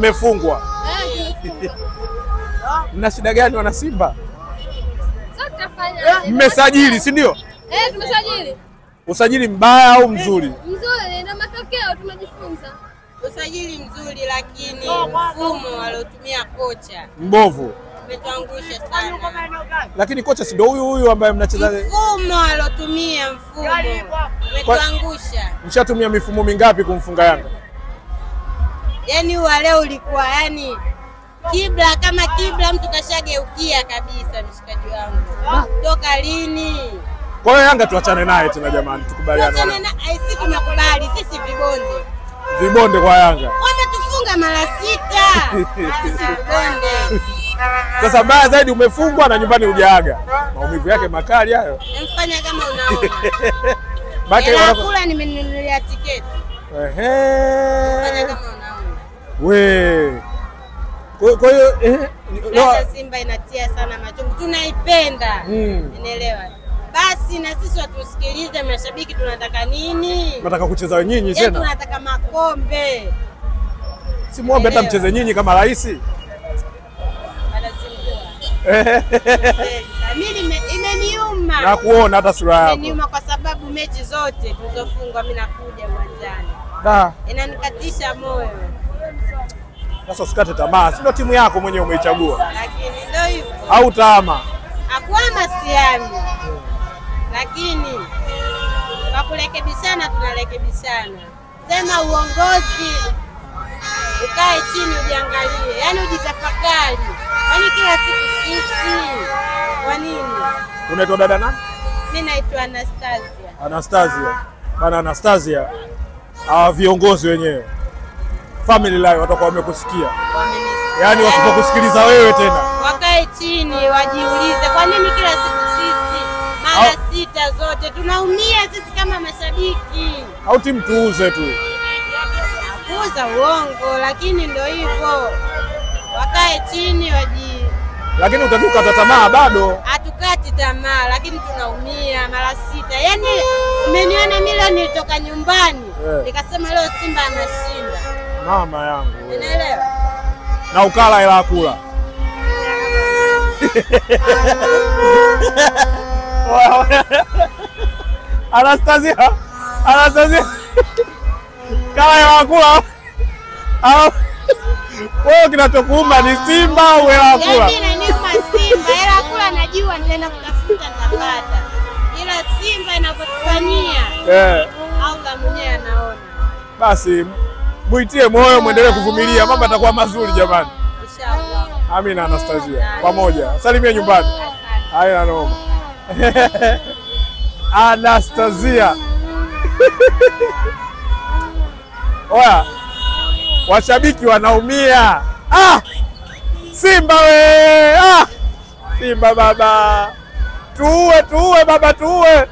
Mmefungwa. Mna shida gani wana Simba? Mmesajili, si ndio? Tumesajili. Usajili mbaya au mzuri? Mzuri, na matokeo tumejifunza. Usajili mzuri lakini mfumo waliotumia kocha mbovu. Umetuangusha sana. Lakini kocha si ndio huyu ambaye mnacheza? Mfumo waliotumia umetuangusha. Mshatumia mifumo mingapi kumfunga Yanga? Yaani leo ulikuwa yani kibla kama kibla mtu kashageukia kabisa mshikaji wangu. Toka lini? Kwa hiyo Yanga tuachane naye tena jamani, tukubaliane. Tuachane na sisi tunakubali, sisi vibonde. Vibonde kwa Yanga. Wametufunga mara 6. Sisi vibonde. Sasa baya zaidi umefungwa na nyumbani hujaaga. Maumivu yake makali hayo. Mfanya kama unaona. Baki wanakula nimenunulia tiketi. Mfanya kama unaona. We. Kwa hiyo Simba inatia sana machungu. Tunaipenda. Unaelewa? Basi na sisi watusikilize mashabiki tunataka nini? Nataka kucheza nyinyi tena. Tunataka makombe. Si muombe hata mcheze nyinyi kama rais. Mimi imeniuma. Na kuona hata sura yako. Imeniuma kwa sababu mechi zote tulizofungwa mimi nakuja uwanjani. Inanikatisha moyo. Sasa usikate tamaa. Si ndio timu yako mwenyewe umeichagua. Lakini ndio hivyo. Au taama. Hakuama siami. Lakini kwa kurekebishana tunarekebishana. Sema uongozi ukae chini ujiangalie. Yaani ujitafakari. Yaani kila siku sisi. Kwa nini? Unaitwa dada nani? Mimi naitwa Anastasia. Anastasia. Bana Anastasia. Viongozi wenyewe. Family life watakuwa wamekusikia. Yaani wasipokusikiliza wewe tena. Wakae chini wajiulize kwa nini kila siku sisi mara 6 zote tunaumia sisi kama mashabiki. Au timu tuuze tu. Kuuza uongo lakini ndio hivyo. Wakae chini Lakini utaduka tamaa bado. Hatukati tamaa lakini tunaumia mara 6. Yaani umeniona milioni nilitoka nyumbani. Nikasema leo Simba anashinda. Mama yangu. Unaelewa? Na ukala hela kula. Anastasia. Kala hela kula. Wewe kinachokuuma ni Simba au hela kula? Mimi inaniuma Simba, hela kula najua nitaenda kutafuta nitapata. Ila Simba inapotufanyia. Allah mwenyewe anaona. Basi muitie moyo muendelee kuvumilia, mambo yatakuwa mazuri jamani. Inshallah. Amina Anastasia. Pamoja. Salimia nyumbani. Haya noma. Anastasia. Oya. Washabiki wanaumia. Simba we. Simba baba. Tuue baba tuue.